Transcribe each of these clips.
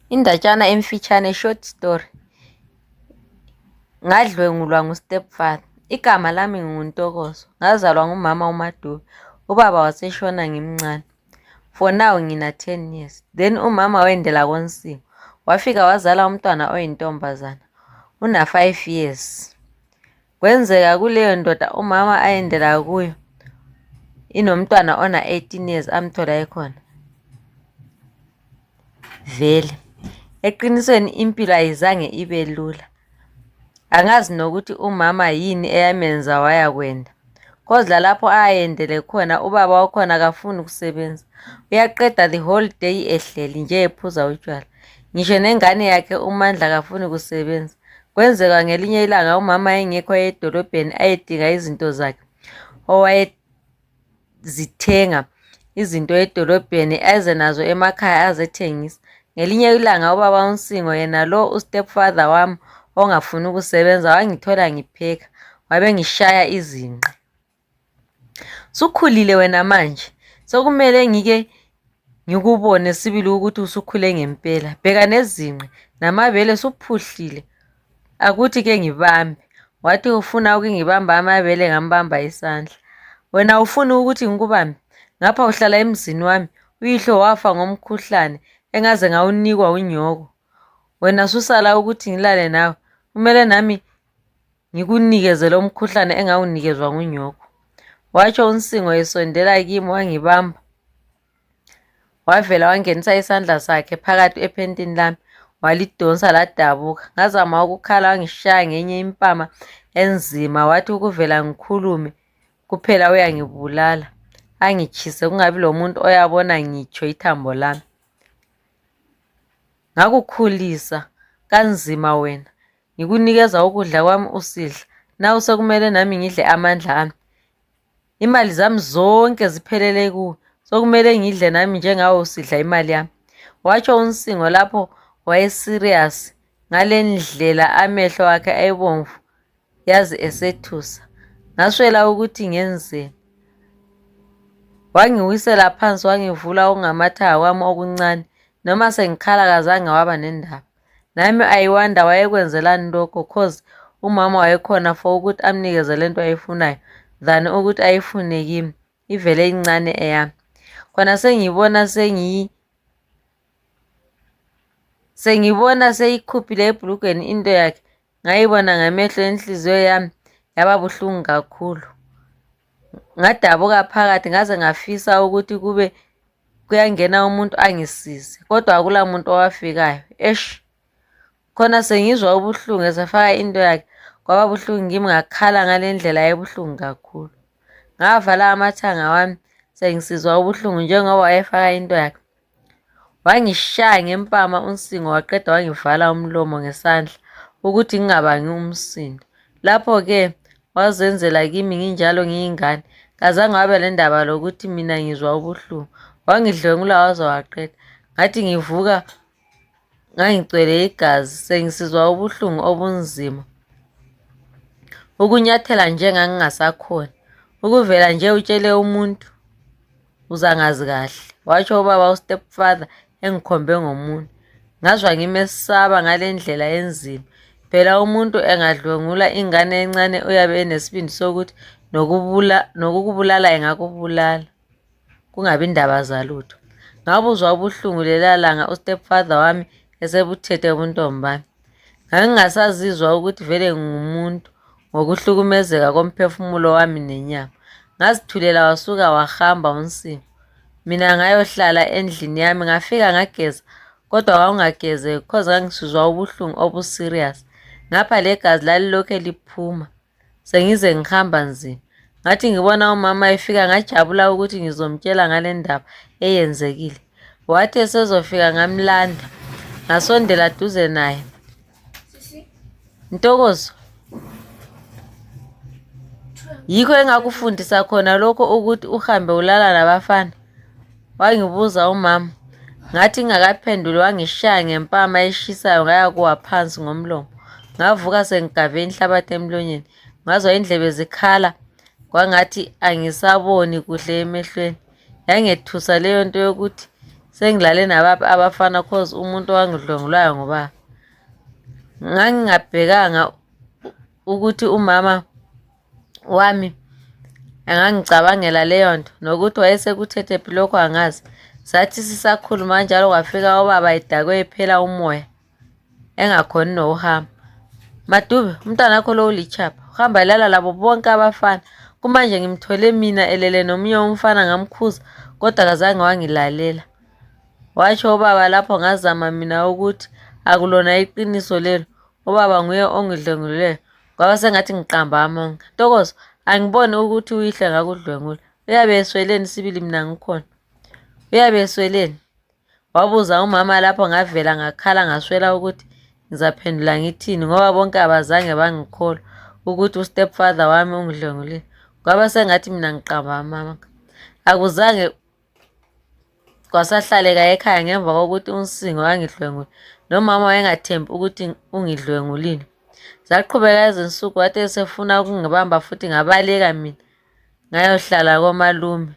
Indatshana emfitshane, short story. Ngadlwengulwa ngu-stepfather. Igama lami nginguNtokozo. Ngazalwa ngumama uMaDube. Ubaba waseshona ngimncane. For now ngina 10 years. Then umama wendela koNsimo. Wafika wazala umntwana oyintombazana. Una 5 years. Kwenzeka kuleyo ndoda umama ayendela kuyo inomntwana ona 18 years amthola ekhona. Vele eqinisweni impilo ayizange ibe lula. Angazi nokuthi umama yini eyamenza waya kwenda. Cause lapho ayendele khona ubaba wakhona kafuni kusebenza. Uyaqeda the whole day ehleli nje ephuza utshwala. Ngisho nengane yakhe uMandla kafuni kusebenza. Kwenzeka ngelinye ilanga umama engekho edolobheni ayedinga izinto zakhe. Owayezithenga izinto edolobheni eze nazo emakhaya azethengisa. Ngelinye ilanga ubaba uNsingo yena lo u-stepfather wami ongafuni ukusebenza wangithola ngipheka, wabe ngishaya izinqa. Sukhulile wena manje, sokumele ngike ngikubone sibili ukuthi usukhule ngempela. Bheka nezinqe namabele suphuhlile. Akuthi ke ngibambe. Wathi ufuna ukungibamba amabele ngambamba isandla. Wena ufuna ukuthi ngikubambe? Ngapha uhlala emzini wami, uyihlo wafa ngomkhuhlane engaze ngawunikwa unyoko. Wena susala ukuthi ngilale nawe, kumele nami ngikunikeze lo mkhuhlane engawunikezwa ngunyoko. Watsho uNsingo esondela kimi wangibamba. Wavela wangenisa isandla sakhe phakathi ephentini lami, walidonsa ladabuka. Ngazama ukukhala wangishaya ngenye impama enzima, wathi ukuvela ngikhulume kuphela uyangibulala. Angitshise kungabi lomuntu oyabona ngitsho ithambo lami. Ngakukhulisa kanzima wena, ngikunikeza ukudla kwami usidla, nawe sokumele nami ngidle amandla ami. Imali zami zonke ziphelele kuwe, sokumele ngidle nami njengawe usidla imali yami. Watsho uNsingo lapho wayeserious ngale ndlela amehlo akhe ayebomvu yazi esethusa. Ngaswela ukuthi ngenzeni. Wangiwisela phansi wangivula okungamathanga kwami okuncane. Noma sengikhala kazange waba nendaba. Nami ayiwanda wayekwenzelani lokho cause umama wayekhona for ukuthi amnikeze lento ayifunayo than ukuthi ayifune kimi ivele incane eyami. Khona sengibona seyikhuphile ebhlugweni into yakhe, ngayibona ngamehlo enhliziyo yami yaba buhlungu kakhulu. Ngadabuka phakathi ngaze ngafisa ukuthi kube kuyangena umuntu angisize, kodwa akula muntu owafikayo. Khona sengizwa ubuhlungu esefaka into yakhe, kwaba buhlungu kimi ngakhala ngale ndlela ebuhlungu kakhulu. Ngavala amathanga wami sengisizwa ubuhlungu njengoba wayefaka into yakhe. Wangishaya ngempama uNsingo waqeda wangivala umlomo ngesandla ukuthi ngingabangi umsindo. Lapho ke wazenzela kimi nginjalo ngiyingane. Kazange wabe lendaba lokuthi mina ngizwa ubuhlungu. Wangidlwengula waze waqeda. Ngathi ngivuka ngangigcwele igazi, sengisizwa ubuhlungu obunzima. Ukunyathela nje ngangingasakhona. Ukuvela nje utshele umuntu uzangazi kahle. Watsho ubaba u-stepfather engikhombe ngomunwe. Ngazwa ngimesaba ngale ndlela enzima. Phela umuntu engadlwengula ingane encane uyabe enesibindi sokuthi nokukubulala engakubulala. Kungabi indaba zalutho. Ngabuzwa ubuhlungu lela langa u-stepfather wami esebuthethe ubuntombi bami. Ngangingasazizwa ukuthi vele ngumuntu ngokuhlukumezeka komphefumulo wami nenyama. Ngazithulela wasuka wahamba uNsingo. Mina ngayohlala endlini yami, ngafika ngageza, kodwa kwakungagezeki cause ngangisizwa ubuhlungu obuserious. Ngapha legazi lalilokhe liphuma. Sengize ngihamba nzima. Ngathi ngibona umama efika ngajabula ukuthi ngizomtshela ngale ndaba eyenzekile. Wathi esezofika ngamlanda. Ngasondela duze naye. Ntokozo, yikho engakufundisa khona lokho ukuthi uhambe ulala nabafana? Wangibuza umama. Ngathi ngakaphenduli wangishaya ngempama eshisayo ngaya kuwa phansi ngomlomo. Ngavuka sengigave inhlabathi emlonyeni. Ngazwa indlebe zikhala. Kwangathi angisaboni kuhle emehlweni. Yangethusa leyo nto yokuthi sengilale nabaphi abafana cause umuntu owangidlwengulayo ngobaba. Ngangingabhekanga ukuthi umama wami angangicabangela leyo nto nokuthi wayesekuthethe phi lokho angazi. Sathi sisakhuluma njalo kwafika ubaba edakwe ephela umoya engakhoni nokuhamba. Madube, umntwana wakho lo ulichapha, uhamba lala labo bonke abafana. Kumanje ngimthole mina elele nomunye umfana ngamkhuza, kodwa kazange wangilalela. Watsho ubaba lapho ngazama mina ukuthi akulona iqiniso lelo. Ubaba nguye ongidlengulileyo. Kwaba sengathi ngiqamba amanga. Ntokozo, angiboni ukuthi uyihle ngakudlwengula. Uyabe esweleni sibili mina ngikhona. Uyabe esweleni. Wabuza umama lapho ngavela ngakhala ngaswela ukuthi ngizaphendula ngithini ngoba bonke abazange bangikholwa ukuthi ustepfather wami ungidlwengulile. Kwaba sengathi mina ngiqamba amanga. Akuzange kwasahlaleka ekhaya ngemva kokuthi uNsingo wangidlwengula. Nomama wayengathembi ukuthi ungidlwengulile. Zaqhubeka izinsuku wathi esefuna ukungibamba futhi ngabaleka mina ngayohlala komalume.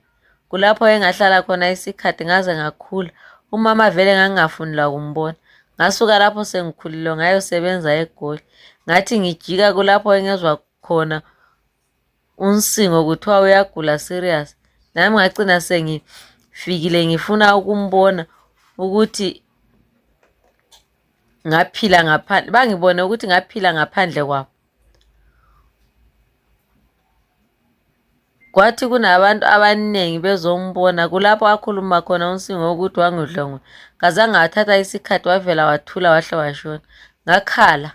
Kulapho engahlala khona isikhathi ngaze ngakhula. Umama vele ngangingafuni la kumbona. Ngasuka lapho sengikhulile ngayosebenza eGoli. Ngathi ngijika kulapho engezwa khona uNsingo kuthiwa uyagula serious. Nami ngagcina sengifikile ngifuna ukumbona ukuthi ngaphila ngaphandle. Bangibone ukuthi ngaphila ngaphandle kwabo. Kwathi kunabantu abaningi bezombona kulapho akhuluma khona uNsingo ukuthi wangidlwengula. Kazange wathatha isikhathi wavela wathula wahle washona. Ngakhala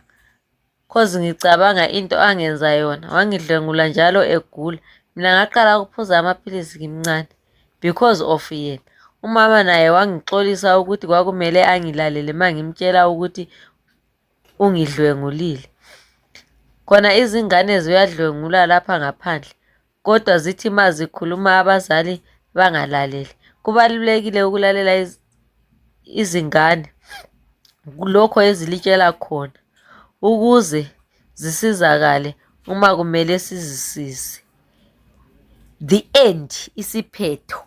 cause ngicabanga into angenza yona. Wangidlwengula njalo egula. Mina ngaqala ukuphuza amaphilisi ngimncane because of yena. Umama naye wangixolisa ukuthi kwakumele angilalele mangimtshela ukuthi ungidlwengulile. Khona izingane ziyadlwengula lapha ngaphandle. Kodwa zithi mazikhuluma abazali bangalaleli. Kubalulekile ukulalela izingane kulokho ezilitshela khona ukuze zisizakale uma kumele sizisize. The end isiphetho.